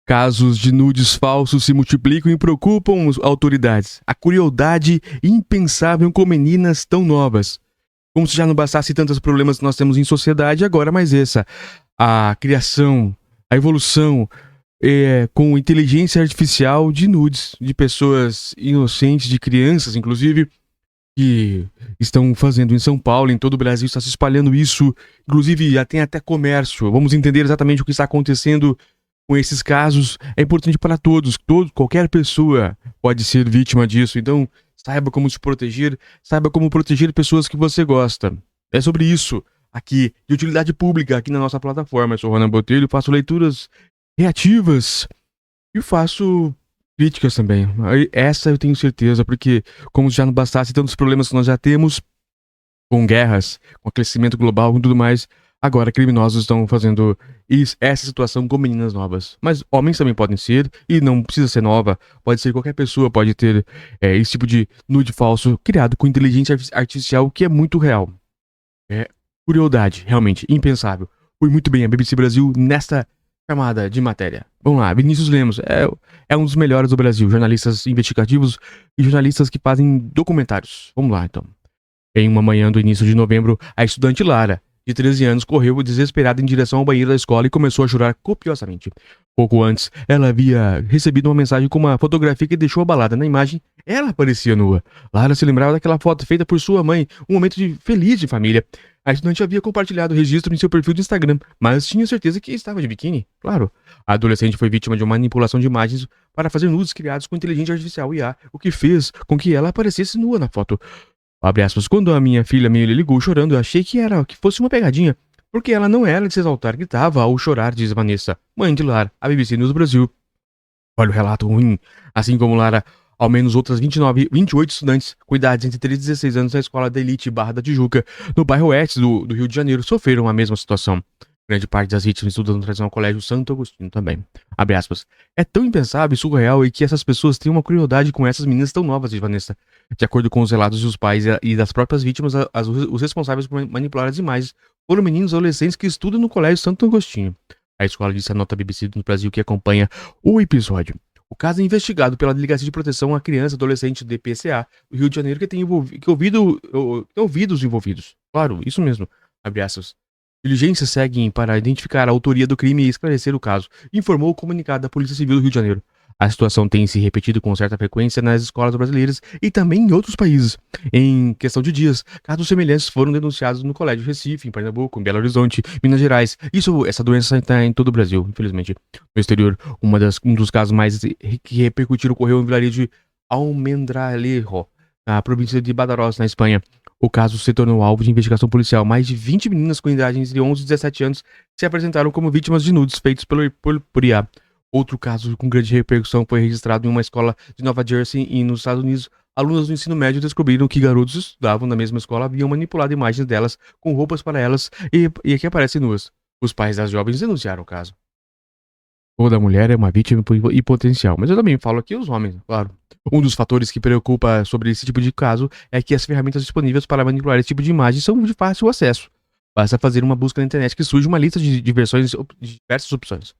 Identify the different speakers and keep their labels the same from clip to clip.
Speaker 1: Casos de nudes falsos se multiplicam e preocupam as autoridades. A crueldade impensável com meninas tão novas. Como se já não bastasse tantos problemas que nós temos em sociedade, agora mais essa. A criação, a evolução com inteligência artificial de nudes, de pessoas inocentes, de crianças, inclusive, que estão fazendo em São Paulo, em todo o Brasil, está se espalhando isso. Inclusive, já tem até comércio. Vamos entender exatamente o que está acontecendo com esses casos. É importante para todos. Qualquer pessoa pode ser vítima disso. Então, saiba como se proteger. Saiba como proteger pessoas que você gosta. É sobre isso aqui, de utilidade pública, aqui na nossa plataforma. Eu sou o Ronan Botelho, faço leituras reativas e faço críticas também. Essa eu tenho certeza, porque como já não bastasse tantos problemas que nós já temos, com guerras, com aquecimento global e tudo mais, agora criminosos estão fazendo essa situação com meninas novas. Mas homens também podem ser, e não precisa ser nova, pode ser qualquer pessoa, pode ter esse tipo de nude falso criado com inteligência artificial, que é muito real. É crueldade, realmente, impensável. Foi muito bem a BBC Brasil nesta chamada de matéria. Vamos lá, Vinícius Lemos é um dos melhores do Brasil, jornalistas investigativos e jornalistas que fazem documentários. Vamos lá, então. Em uma manhã do início de novembro, a estudante Lara, de 13 anos, correu desesperada em direção ao banheiro da escola e começou a chorar copiosamente. Pouco antes, ela havia recebido uma mensagem com uma fotografia que deixou abalada. Na imagem, ela parecia nua. Lara se lembrava daquela foto feita por sua mãe, um momento feliz de família. A estudante havia compartilhado o registro em seu perfil do Instagram, mas tinha certeza que estava de biquíni, claro. A adolescente foi vítima de uma manipulação de imagens para fazer nudes criados com inteligência artificial IA, o que fez com que ela aparecesse nua na foto. Abre aspas, quando a minha filha me ligou chorando, eu achei que fosse uma pegadinha, porque ela não era de se exaltar, gritava ao chorar, diz Vanessa, mãe de Lara, a BBC News Brasil. Olha o relato ruim. Assim como Lara, ao menos outras 28 estudantes com idades entre 13 e 16 anos da escola da Elite Barra da Tijuca, no bairro oeste do Rio de Janeiro, sofreram a mesma situação. Grande parte das vítimas estudam no tradicional colégio Santo Agostinho também. Abre aspas. É tão impensável e surreal e que essas pessoas têm uma crueldade com essas meninas tão novas, diz Vanessa. De acordo com os relatos dos pais e das próprias vítimas, os responsáveis por manipular as imagens foram meninos e adolescentes que estudam no colégio Santo Agostinho. A escola disse a nota BBC no Brasil que acompanha o episódio. O caso é investigado pela Delegacia de Proteção à Criança e Adolescente DPCA do Rio de Janeiro, que tem ouvido os envolvidos. Claro, isso mesmo. Abre aspas. Diligências seguem para identificar a autoria do crime e esclarecer o caso, informou o comunicado da Polícia Civil do Rio de Janeiro. A situação tem se repetido com certa frequência nas escolas brasileiras e também em outros países. Em questão de dias, casos semelhantes foram denunciados no Colégio Recife, em Pernambuco, em Belo Horizonte, Minas Gerais. Essa doença está em todo o Brasil, infelizmente. No exterior, um dos casos mais que repercutiram ocorreu em vilarejo de Almendralejo, na província de Badajoz, na Espanha. O caso se tornou alvo de investigação policial. Mais de 20 meninas com idade entre 11 e 17 anos se apresentaram como vítimas de nudes feitos por IA. Outro caso com grande repercussão foi registrado em uma escola de Nova Jersey e nos Estados Unidos. Alunas do ensino médio descobriram que garotos que estudavam na mesma escola haviam manipulado imagens delas com roupas para elas e que aparecem nuas. Os pais das jovens denunciaram o caso. Toda mulher é uma vítima e potencial, mas eu também falo aqui os homens, claro. Um dos fatores que preocupa sobre esse tipo de caso é que as ferramentas disponíveis para manipular esse tipo de imagem são de fácil acesso. Basta fazer uma busca na internet que surge uma lista de diversas opções.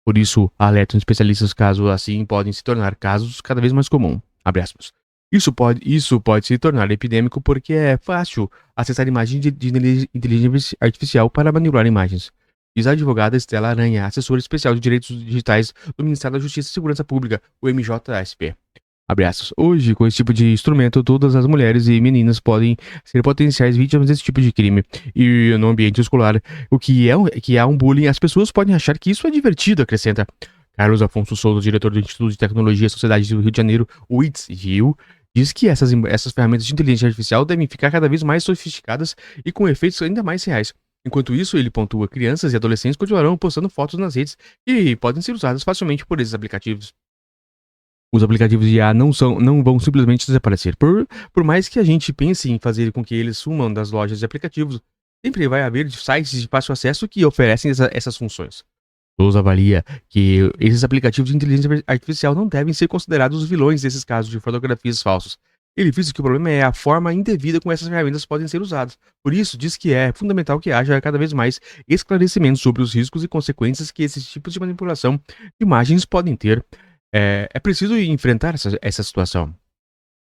Speaker 1: Por isso, alertam especialistas caso assim podem se tornar casos cada vez mais comuns. Abre aspas. Isso pode se tornar epidêmico porque é fácil acessar imagens de inteligência artificial para manipular imagens. Diz a advogada Estela Aranha, assessora especial de direitos digitais do Ministério da Justiça e Segurança Pública, o MJSP. Abre aspas. Hoje, com esse tipo de instrumento, todas as mulheres e meninas podem ser potenciais vítimas desse tipo de crime. E no ambiente escolar, que há um bullying, as pessoas podem achar que isso é divertido, acrescenta. Carlos Afonso Souza, diretor do Instituto de Tecnologia e Sociedade do Rio de Janeiro, o ITS-Rio, diz que essas ferramentas de inteligência artificial devem ficar cada vez mais sofisticadas e com efeitos ainda mais reais. Enquanto isso, ele pontua, crianças e adolescentes continuarão postando fotos nas redes e podem ser usadas facilmente por esses aplicativos. Os aplicativos de IA não vão simplesmente desaparecer. Por mais que a gente pense em fazer com que eles sumam das lojas de aplicativos, sempre vai haver sites de fácil acesso que oferecem essas funções. Souza avalia que esses aplicativos de inteligência artificial não devem ser considerados os vilões desses casos de fotografias falsas. Ele frisa que o problema é a forma indevida como essas ferramentas podem ser usadas. Por isso, diz que é fundamental que haja cada vez mais esclarecimentos sobre os riscos e consequências que esses tipos de manipulação de imagens podem ter. É preciso enfrentar essa situação.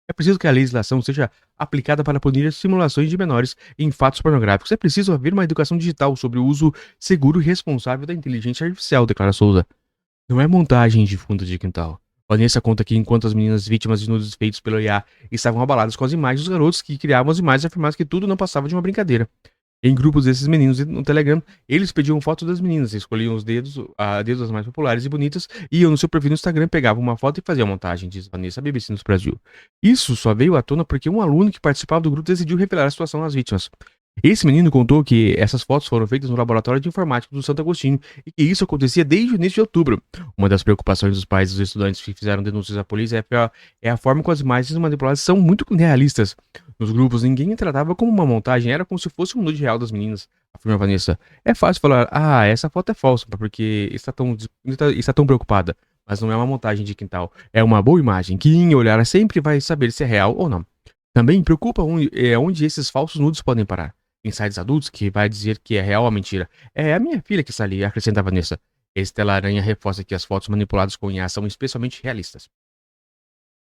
Speaker 1: É preciso que a legislação seja aplicada para punir simulações de menores em fatos pornográficos. É preciso haver uma educação digital sobre o uso seguro e responsável da inteligência artificial, declara Souza. Não é montagem de fundo de quintal. Vanessa conta que enquanto as meninas vítimas de nudes feitos pelo IA estavam abaladas com as imagens, os garotos que criavam as imagens afirmavam que tudo não passava de uma brincadeira. Em grupos desses meninos no Telegram, eles pediam fotos das meninas, escolhiam os dedos das mais populares e bonitas, iam no seu perfil no Instagram, pegavam uma foto e faziam a montagem, diz Vanessa BBC News Brasil. Isso só veio à tona porque um aluno que participava do grupo decidiu revelar a situação às vítimas. Esse menino contou que essas fotos foram feitas no laboratório de informática do Santo Agostinho e que isso acontecia desde o início de outubro. Uma das preocupações dos pais dos estudantes que fizeram denúncias à polícia é a forma como as imagens manipuladas são muito realistas. Nos grupos, ninguém tratava como uma montagem, era como se fosse um nude real das meninas, afirma Vanessa. É fácil falar, essa foto é falsa, porque está tão preocupada. Mas não é uma montagem de quintal, é uma boa imagem, que em olhar sempre vai saber se é real ou não. Também preocupa onde esses falsos nudes podem parar. Em sites adultos, que vai dizer que é real ou mentira. É a minha filha que está ali, acrescenta Vanessa. Estela Aranha reforça que as fotos manipuladas com IA são especialmente realistas.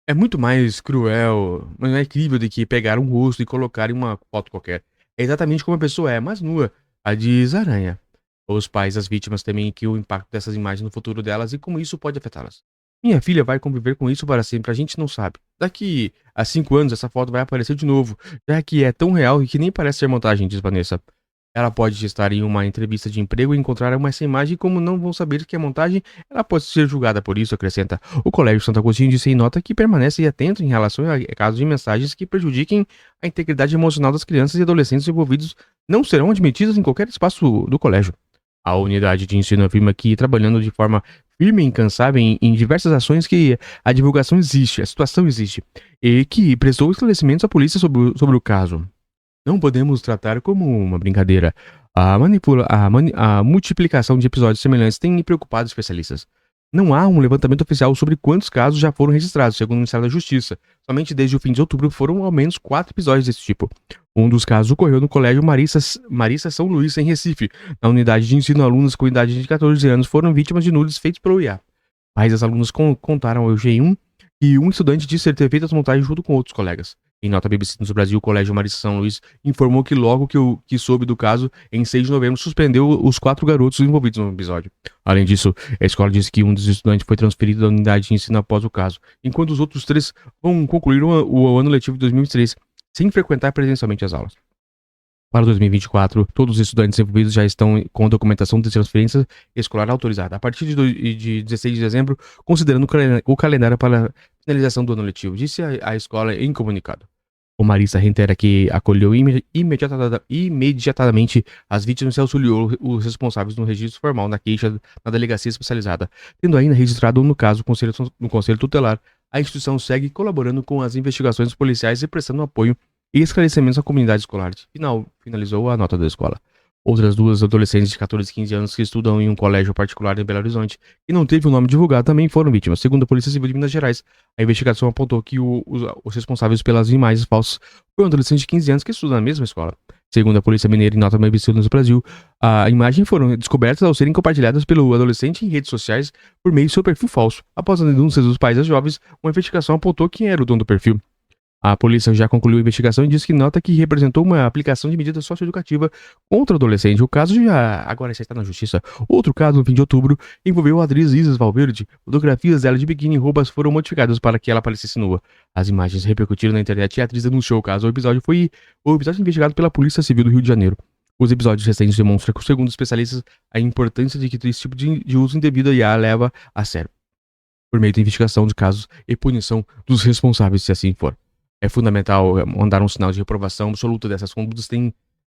Speaker 1: É muito mais cruel, mas não é incrível do que pegar um rosto e colocar em uma foto qualquer. É exatamente como a pessoa é, mas nua. A diz Aranha. Os pais das vítimas temem que o impacto dessas imagens no futuro delas e como isso pode afetá-las. Minha filha vai conviver com isso para sempre, a gente não sabe. Daqui a 5 anos essa foto vai aparecer de novo, já que é tão real e que nem parece ser montagem, diz Vanessa. Ela pode estar em uma entrevista de emprego e encontrar essa imagem e como não vão saber que é montagem, ela pode ser julgada por isso, acrescenta. O Colégio Santo Agostinho disse em nota que permanece atento em relação a casos de mensagens que prejudiquem a integridade emocional das crianças e adolescentes envolvidos não serão admitidas em qualquer espaço do colégio. A unidade de ensino afirma que, trabalhando de forma firme e incansável em diversas ações, que a divulgação existe, a situação existe, e que prestou esclarecimentos à polícia sobre o caso. Não podemos tratar como uma brincadeira. A multiplicação de episódios semelhantes tem preocupado especialistas. Não há um levantamento oficial sobre quantos casos já foram registrados, segundo o Ministério da Justiça. Somente desde o fim de outubro foram ao menos 4 episódios desse tipo. Um dos casos ocorreu no Colégio Marissa São Luís, em Recife. Na unidade de ensino, alunos com idade de 14 anos foram vítimas de nudes feitos pelo IA. Pais das alunas contaram ao G1 que um estudante disse ter feito as montagens junto com outros colegas. Em nota BBC News Brasil, o Colégio Marissa São Luís informou que logo que soube do caso, em 6 de novembro, suspendeu os 4 garotos envolvidos no episódio. Além disso, a escola disse que um dos estudantes foi transferido da unidade de ensino após o caso, enquanto os outros 3 vão concluir o ano letivo de 2023 sem frequentar presencialmente as aulas. Para 2024, todos os estudantes envolvidos já estão com documentação de transferência escolar autorizada, a partir de 16 de dezembro, considerando o calendário para a finalização do ano letivo, disse a escola em comunicado. O Marissa reitera que acolheu imediatamente as vítimas e auxiliou os responsáveis no registro formal na queixa na delegacia especializada. Tendo ainda registrado no caso no Conselho Tutelar, a instituição segue colaborando com as investigações policiais e prestando apoio e esclarecimentos à comunidade escolar. Finalizou a nota da escola. Outras 2 adolescentes de 14 e 15 anos que estudam em um colégio particular em Belo Horizonte e não teve o nome divulgado também foram vítimas. Segundo a Polícia Civil de Minas Gerais, a investigação apontou que os responsáveis pelas imagens falsas foram adolescentes de 15 anos que estudam na mesma escola. Segundo a Polícia Mineira, em nota da BBC News Brasil, a imagem foram descobertas ao serem compartilhadas pelo adolescente em redes sociais por meio de seu perfil falso. Após as denúncias dos pais das jovens, uma investigação apontou quem era o dono do perfil. A polícia já concluiu a investigação e disse que nota que representou uma aplicação de medida socioeducativa contra o adolescente. O caso agora já está na justiça. Outro caso, no fim de outubro, envolveu a atriz Isis Valverde. Fotografias dela de biquíni e roupas foram modificadas para que ela parecesse nua. As imagens repercutiram na internet e a atriz denunciou o caso. O episódio investigado pela Polícia Civil do Rio de Janeiro. Os episódios recentes demonstram que, segundo especialistas, a importância de que esse tipo de uso indevido da IA leva a sério, por meio da investigação de casos e punição dos responsáveis, se assim for. É fundamental mandar um sinal de reprovação absoluta dessas condutas.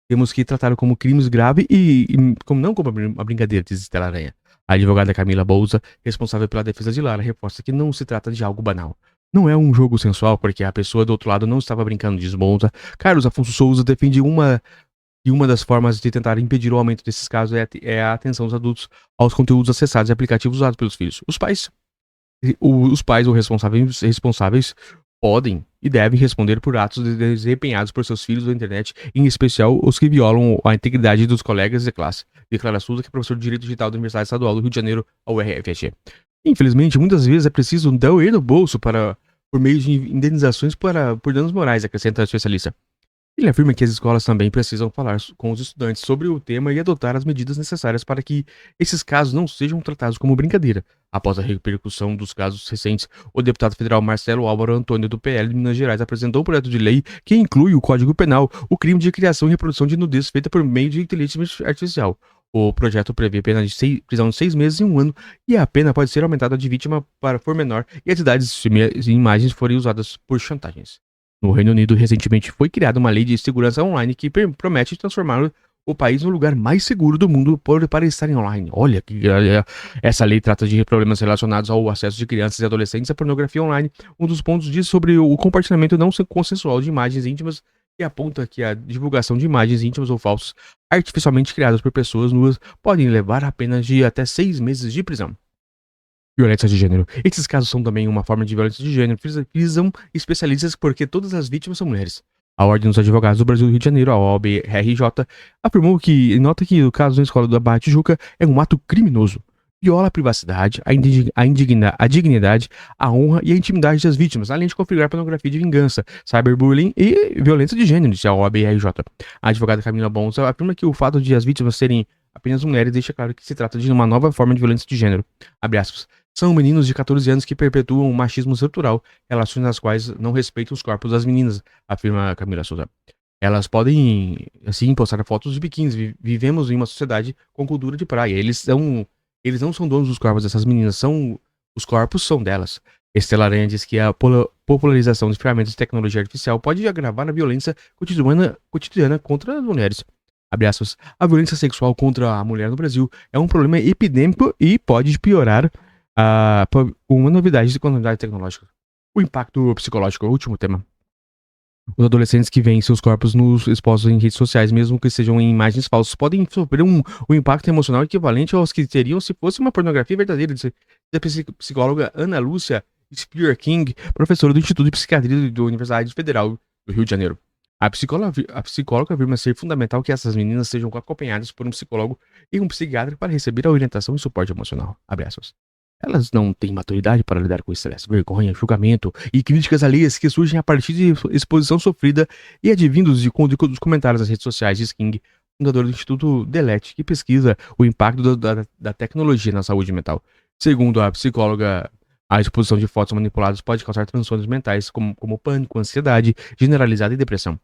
Speaker 1: Temos que tratar como crimes graves e não como uma brincadeira, diz Estela Aranha. A advogada Camila Bouza, responsável pela defesa de Lara, reforça que não se trata de algo banal. Não é um jogo sensual porque a pessoa do outro lado não estava brincando, diz Bouza. Carlos Afonso Souza defende uma das formas de tentar impedir o aumento desses casos é a atenção dos adultos aos conteúdos acessados e aplicativos usados pelos filhos. Os pais ou responsáveis podem e devem responder por atos desempenhados por seus filhos na internet, em especial os que violam a integridade dos colegas de classe, declara Souza, que é professor de Direito Digital da Universidade Estadual do Rio de Janeiro, a URFG. Infelizmente, muitas vezes é preciso doer no bolso por meio de indenizações por danos morais, acrescenta o especialista. Ele afirma que as escolas também precisam falar com os estudantes sobre o tema e adotar as medidas necessárias para que esses casos não sejam tratados como brincadeira. Após a repercussão dos casos recentes, o deputado federal Marcelo Álvaro Antônio, do PL de Minas Gerais, apresentou um projeto de lei que inclui o Código Penal o crime de criação e reprodução de nudez feita por meio de inteligência artificial. O projeto prevê pena de prisão de 6 meses e 1 ano, e a pena pode ser aumentada de vítima para for menor e as idades se imagens forem usadas por chantagens. No Reino Unido, recentemente foi criada uma lei de segurança online que promete transformar o país no lugar mais seguro do mundo para estarem online. Olha, essa lei trata de problemas relacionados ao acesso de crianças e adolescentes à pornografia online. Um dos pontos diz sobre o compartilhamento não consensual de imagens íntimas e aponta que a divulgação de imagens íntimas ou falsas artificialmente criadas por pessoas nuas podem levar a pena de até 6 meses de prisão. Violência de gênero. Esses casos são também uma forma de violência de gênero. Visam especialistas porque todas as vítimas são mulheres. A Ordem dos Advogados do Brasil do Rio de Janeiro, a OAB-RJ, afirmou que nota que o caso na escola do Abate Juca é um ato criminoso. Viola a privacidade, a dignidade, a honra e a intimidade das vítimas, além de configurar pornografia de vingança, cyberbullying e violência de gênero, disse a OAB-RJ. A advogada Camila Bons afirma que o fato de as vítimas serem apenas mulheres deixa claro que se trata de uma nova forma de violência de gênero. Abre aspas. São meninos de 14 anos que perpetuam o machismo estrutural, relações nas quais não respeitam os corpos das meninas, afirma Camila Souza. Elas podem, assim, postar fotos de biquínis. Vivemos em uma sociedade com cultura de praia. Eles não são donos dos corpos dessas meninas, os corpos são delas. Estela Aranha diz que a popularização de ferramentas de tecnologia artificial pode agravar a violência cotidiana contra as mulheres. Abre aspas. A violência sexual contra a mulher no Brasil é um problema epidêmico e pode piorar uma novidade de quantidade tecnológica. O impacto psicológico é o último tema. Os adolescentes que veem seus corpos nus expostos em redes sociais, mesmo que sejam em imagens falsas, podem sofrer um impacto emocional equivalente aos que teriam se fosse uma pornografia verdadeira, diz a psicóloga Ana Lúcia Spear King, professora do Instituto de Psiquiatria da Universidade Federal do Rio de Janeiro. A psicóloga afirma ser fundamental que essas meninas sejam acompanhadas por um psicólogo e um psiquiatra para receber a orientação e suporte emocional. Abre aspas. Elas não têm maturidade para lidar com estresse, vergonha, julgamento e críticas alheias que surgem a partir de exposição sofrida e advindos dos comentários nas redes sociais, diz King, fundador do Instituto Delete, que pesquisa o impacto da tecnologia na saúde mental. Segundo a psicóloga, a exposição de fotos manipuladas pode causar transtornos mentais como pânico, ansiedade generalizada e depressão.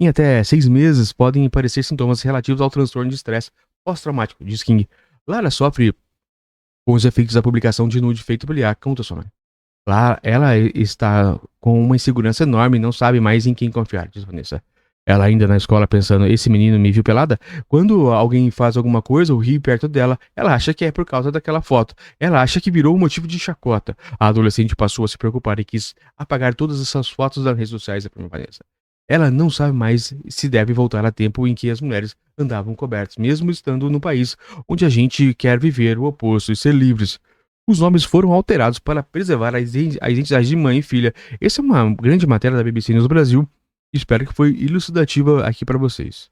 Speaker 1: Em até 6 meses podem aparecer sintomas relativos ao transtorno de estresse pós-traumático, diz King. Lara sofre com os efeitos da publicação de nude feito pelo IA, conta sua mãe. Lá, ela está com uma insegurança enorme e não sabe mais em quem confiar, diz Vanessa. Ela ainda na escola pensando, esse menino me viu pelada? Quando alguém faz alguma coisa ou ri perto dela, ela acha que é por causa daquela foto. Ela acha que virou um motivo de chacota. A adolescente passou a se preocupar e quis apagar todas essas fotos das redes sociais, afirma Vanessa. Ela não sabe mais se deve voltar a tempo em que as mulheres andavam cobertas, mesmo estando no país onde a gente quer viver o oposto e ser livres. Os nomes foram alterados para preservar a identidade de mãe e filha. Essa é uma grande matéria da BBC News Brasil. Espero que foi elucidativa aqui para vocês.